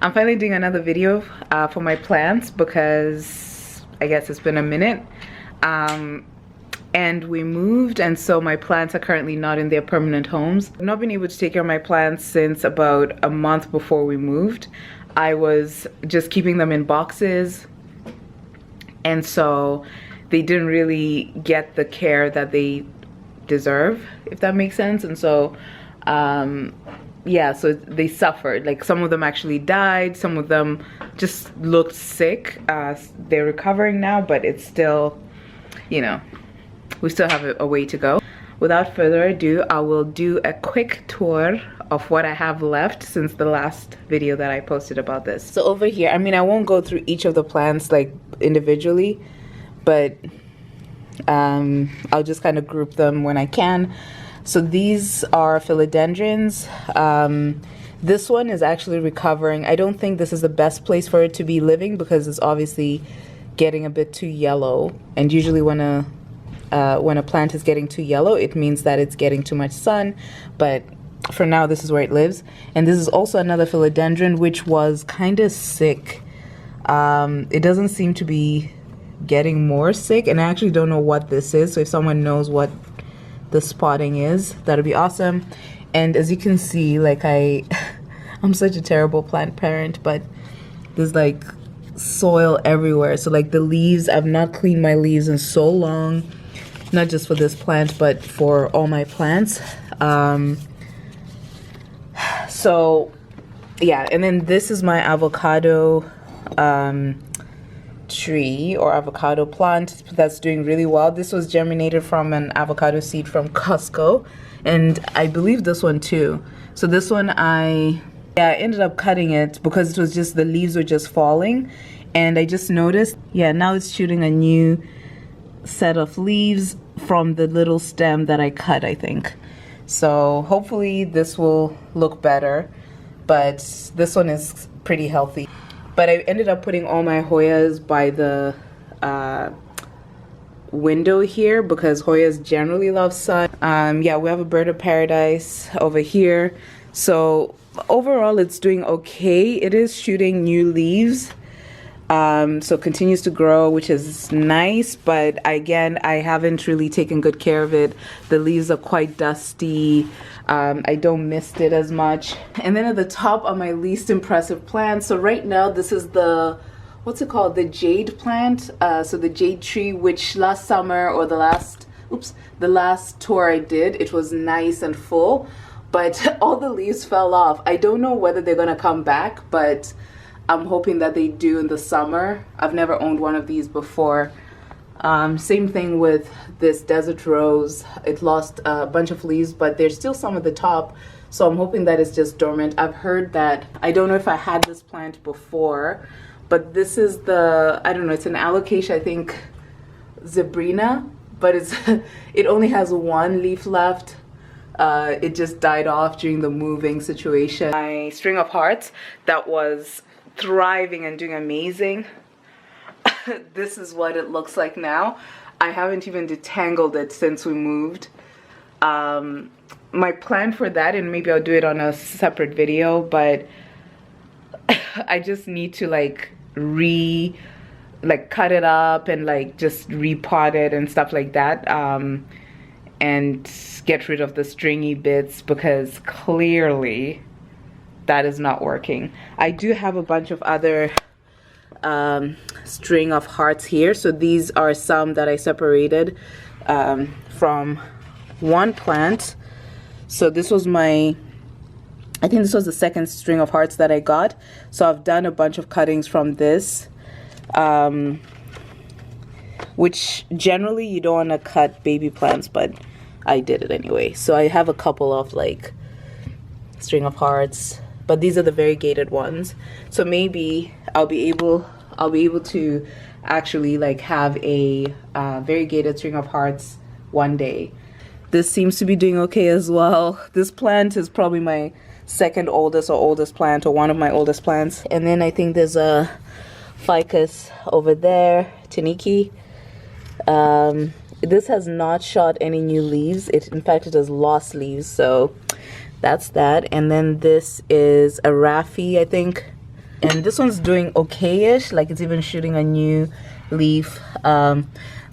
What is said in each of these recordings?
I'm finally doing another video for my plants because I guess it's been a minute. And we moved, and so my plants are currently not in their permanent homes. I've not been able to take care of my plants since about a month before we moved. I was just keeping them in boxes, and so they didn't really get the care that they deserve, if that makes sense. And so yeah, so they suffered. Like, some of them actually died, some of them just looked sick. They're recovering now, but it's still, you know, we still have a way to go. Without further ado, I will do a quick tour of what I have left since the last video that I posted about this. So over here, I mean, I won't go through each of the plants like individually, but I'll just kind of group them when I can. So these are philodendrons. This one is actually recovering. I don't think this is the best place for it to be living because it's obviously getting a bit too yellow, and usually when a plant is getting too yellow, it means that it's getting too much sun. But for now, this is where it lives. And this is also another philodendron which was kind of sick. It doesn't seem to be getting more sick, and I actually don't know what this is. So if someone knows what the spotting is, that'd be awesome. And as you can see, like, I'm such a terrible plant parent, but there's like soil everywhere. So like the leaves, I've not cleaned my leaves in so long, not just for this plant but for all my plants. So yeah, and then this is my avocado tree or avocado plant that's doing really well. This was germinated from an avocado seed from Costco, and I believe this one too. So this one I ended up cutting it because it was just, the leaves were just falling, and I just noticed, yeah, now it's shooting a new set of leaves from the little stem that I cut, I think. So hopefully this will look better, but this one is pretty healthy. But I ended up putting all my Hoyas by the window here because Hoyas generally love sun. Yeah, we have a bird of paradise over here. So overall it's doing okay. It is shooting new leaves. So continues to grow, which is nice, but again, I haven't really taken good care of it. The leaves are quite dusty. I don't mist it as much. And then at the top are my least impressive plants. So right now, this is the, what's it called? The jade plant. So the jade tree, which last summer or the last tour I did, it was nice and full, but all the leaves fell off. I don't know whether they're gonna come back, but I'm hoping that they do in the summer. I've never owned one of these before. Same thing with this desert rose. It lost a bunch of leaves, but there's still some at the top, so I'm hoping that it's just dormant. I've heard that, I don't know if I had this plant before, but this is the, I don't know, it's an alocasia, I think, zebrina, but it only has one leaf left. It just died off during the moving situation. My string of hearts that was thriving and doing amazing, this is what it looks like now. I haven't even detangled it since we moved. My plan for that, and maybe I'll do it on a separate video, but I just need to cut it up and just repot it and stuff like that, and get rid of the stringy bits because clearly that is not working. I do have a bunch of other string of hearts here. So these are some that I separated from one plant. So this was I think this was the second string of hearts that I got. So I've done a bunch of cuttings from this, which generally you don't want to cut baby plants, but I did it anyway. So I have a couple of string of hearts, but these are the variegated ones. So maybe I'll be able to actually have a variegated string of hearts one day. This seems to be doing okay as well. This plant is probably my second oldest or oldest plant, or one of my oldest plants. And then I think there's a ficus over there, Tinashe. This has not shot any new leaves. In fact, it has lost leaves, so that's that. And then this is a Raffi, I think. and this one's doing okay-ish, like it's even shooting a new leaf.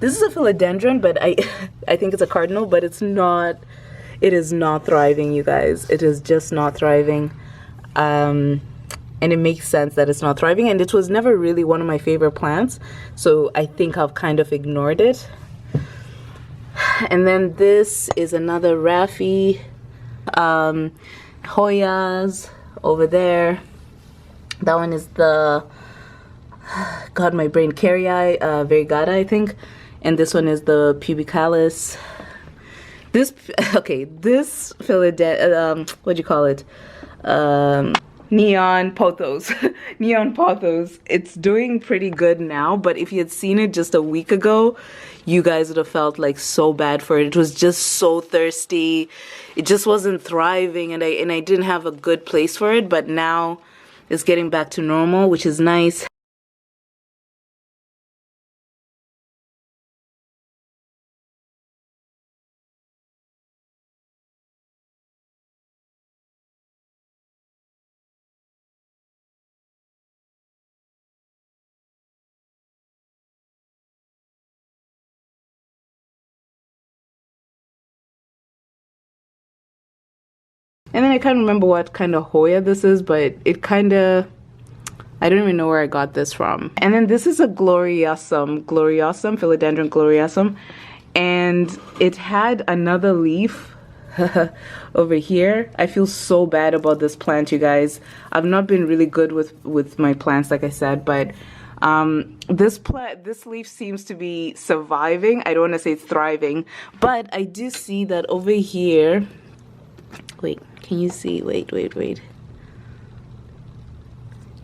This is a philodendron, but I think it's a cardinal, but it's not, it is not thriving, you guys. It is just not thriving. And it makes sense that it's not thriving, and it was never really one of my favorite plants, so I think I've kind of ignored it. And then this is another Raffi, Hoyas over there. That one is the, God, my brain, Carrii variegata, I think. And this one is the pubicalis. This, okay, this philodendron, what do you call it? Neon pothos. Neon pothos. It's doing pretty good now, but if you had seen it just a week ago, you guys would have felt like so bad for it. It was just so thirsty. It just wasn't thriving, and I didn't have a good place for it, but now it's getting back to normal, which is nice. And then I can't remember what kind of Hoya this is, but it kind of, I don't even know where I got this from. And then this is a gloriosum, philodendron gloriosum, and it had another leaf over here. I feel so bad about this plant, you guys. I've not been really good with my plants, like I said, but this leaf seems to be surviving. I don't want to say thriving, but I do see that over here. Wait, can you see? Wait.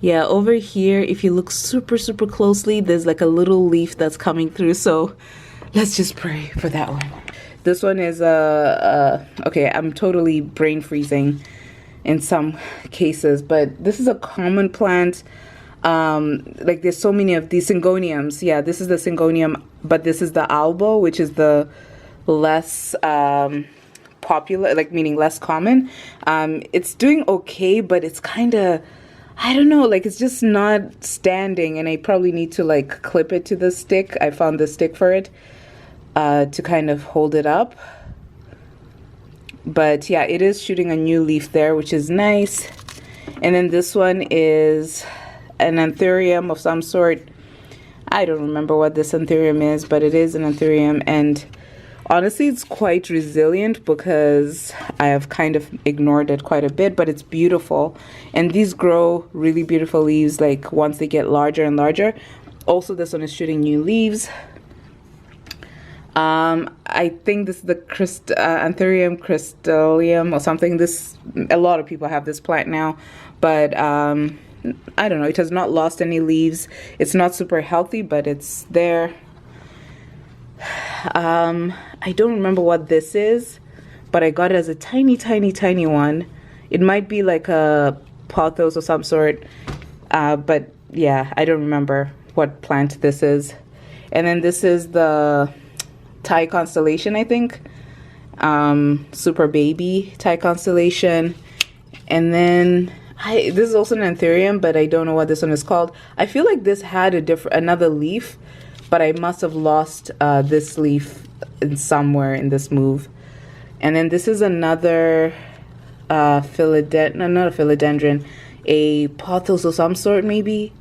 Yeah, over here, if you look super closely, there's like a little leaf that's coming through. So let's just pray for that one. This one is okay, I'm totally brain freezing in some cases, but this is a common plant. Like there's so many of these syngoniums. Yeah, this is the syngonium, but this is the albo, which is the less popular, like meaning less common. It's doing okay, but it's kind of, I don't know, like it's just not standing, and I probably need to like clip it to the stick. I found the stick for it to kind of hold it up. But yeah, it is shooting a new leaf there, which is nice. And then this one is an anthurium of some sort. I don't remember what this anthurium is, but it is an anthurium, and honestly, it's quite resilient because I have kind of ignored it quite a bit, but it's beautiful. And these grow really beautiful leaves, like once they get larger and larger. Also, this one is shooting new leaves. I think this is the Anthurium crystallium or something. A lot of people have this plant now, but I don't know. It has not lost any leaves. It's not super healthy, but it's there. I don't remember what this is, but I got it as a tiny one. It might be like a pothos or some sort, but yeah, I don't remember what plant this is. And then this is the Thai constellation, I think. Super baby Thai constellation. And then this is also an anthurium, but I don't know what this one is called. I feel like this had another leaf, but I must have lost this leaf somewhere in this move. And then this is another philodendron, no, not a philodendron, a pothos of some sort maybe,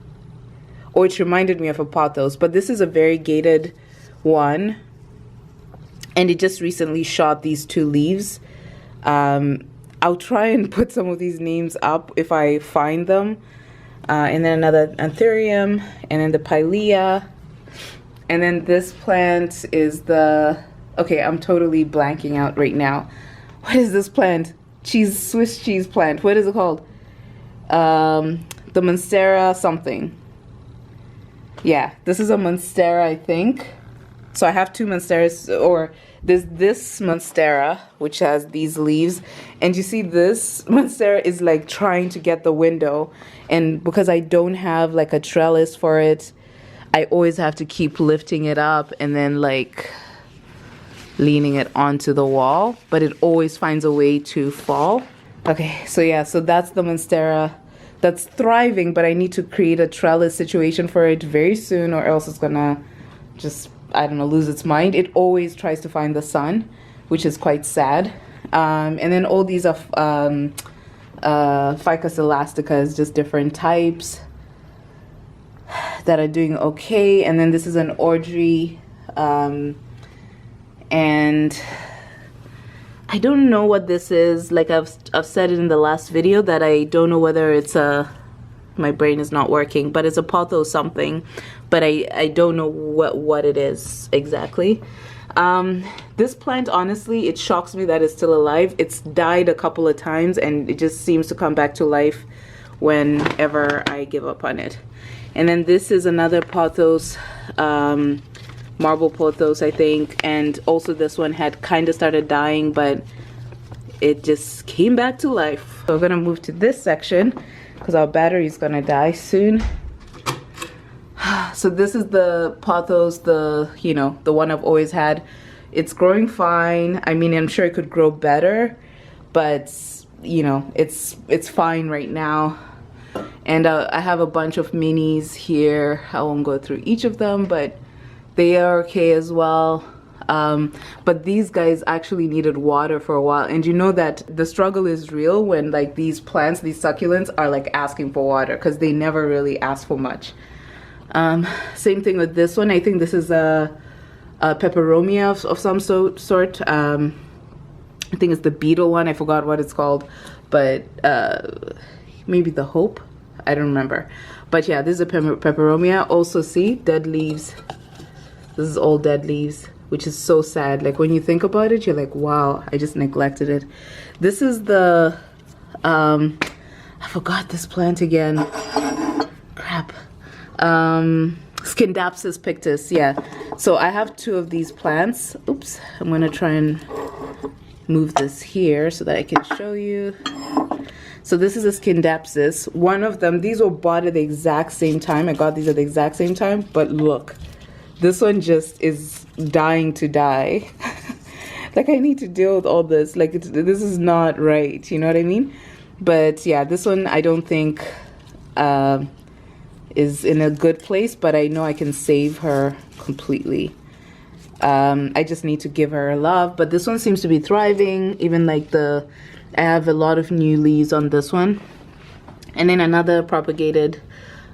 or it reminded me of a pothos, but this is a variegated one, and it just recently shot these two leaves. I'll try and put some of these names up if I find them. And then another anthurium, and then the pilea. And then this plant is okay, I'm totally blanking out right now. What is this plant? Swiss cheese plant. What is it called? The Monstera something. Yeah, this is a Monstera, I think. So I have two Monsteras, or there's this Monstera, which has these leaves. And you see this Monstera is like trying to get the window. And because I don't have like a trellis for it, I always have to keep lifting it up and then like leaning it onto the wall, but it always finds a way to fall. Okay, so yeah, so that's the Monstera that's thriving, but I need to create a trellis situation for it very soon, or else it's gonna just, I don't know, lose its mind. It always tries to find the sun, which is quite sad. And then all these are Ficus elasticas, just different types that are doing okay. And then this is an Audrey, and I don't know what this is. Like I've said it in the last video that I don't know whether it's a, my brain is not working, but it's a pothos something, but I don't know what it is exactly. This plant, honestly, it shocks me that it's still alive. It's died a couple of times and it just seems to come back to life whenever I give up on it. And then this is another pothos, marble pothos, I think, and also this one had kind of started dying, but it just came back to life. So we're gonna move to this section because our battery is gonna die soon. So this is the pothos, the, you know, the one I've always had. It's growing fine. I mean, I'm sure it could grow better, but you know, it's fine right now. And I have a bunch of minis here. I won't go through each of them, but they are okay as well. But these guys actually needed water for a while, and you know that the struggle is real when like these plants, these succulents, are like asking for water because they never really ask for much. Same thing with this one. I think this is a peperomia of some sort. I think it's the beetle one. I forgot what it's called, but maybe the hope. I don't remember. But yeah, this is a peperomia. Also, see, dead leaves. This is all dead leaves, which is so sad. Like when you think about it, you're like, wow, I just neglected it. This is the, I forgot this plant again. Crap. Scindapsus pictus, yeah. So I have two of these plants. Oops, I'm gonna try and move this here so that I can show you. So this is a Scindapsus. One of them, these were bought at the exact same time. I got these at the exact same time, but look. This one just is dying to die. Like I need to deal with all this. Like this is not right. You know what I mean? But yeah, this one I don't think is in a good place, but I know I can save her completely. I just need to give her love. But this one seems to be thriving. Even like I have a lot of new leaves on this one. And then another propagated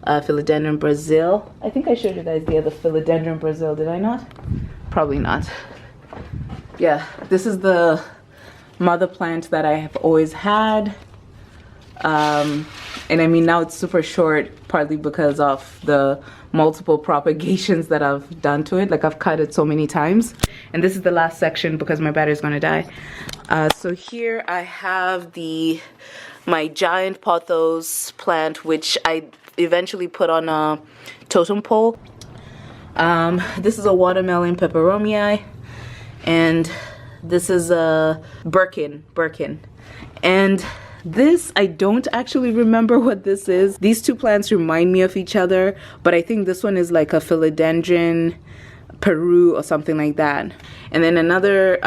Philodendron Brazil. I think I showed you guys the other Philodendron Brazil, did I not? Probably not. Yeah, this is the mother plant that I have always had. And I mean, now it's super short, partly because of the multiple propagations that I've done to it. Like I've cut it so many times. And this is the last section because my battery's gonna die. So here I have my giant pothos plant, which I eventually put on a totem pole. This is a watermelon peperomia, and this is a Birkin. And this, I don't actually remember what this is. These two plants remind me of each other, but I think this one is like a philodendron Peru or something like that. And then another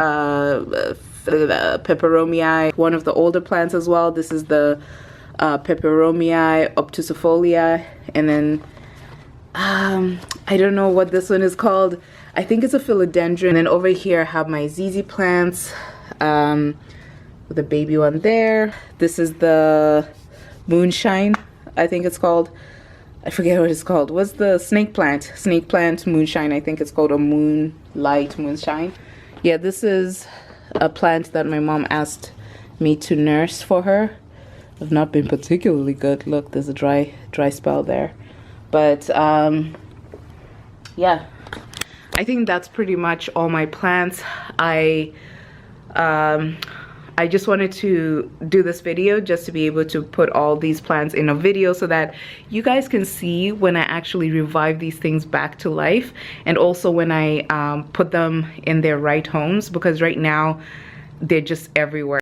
peperomia, one of the older plants as well. This is the peperomia obtusifolia, and then I don't know what this one is called. I think it's a philodendron. And then over here I have my ZZ plants with a baby one there. This is the moonshine, I think it's called. I forget what it's called. What's the snake plant? Snake plant moonshine, I think it's called, a moonlight moonshine. Yeah, this is a plant that my mom asked me to nurse for her. I've not been particularly good. Look, there's a dry spell there. But yeah, I think that's pretty much all my plants. I just wanted to do this video just to be able to put all these plants in a video so that you guys can see when I actually revive these things back to life, and also when I put them in their right homes, because right now they're just everywhere.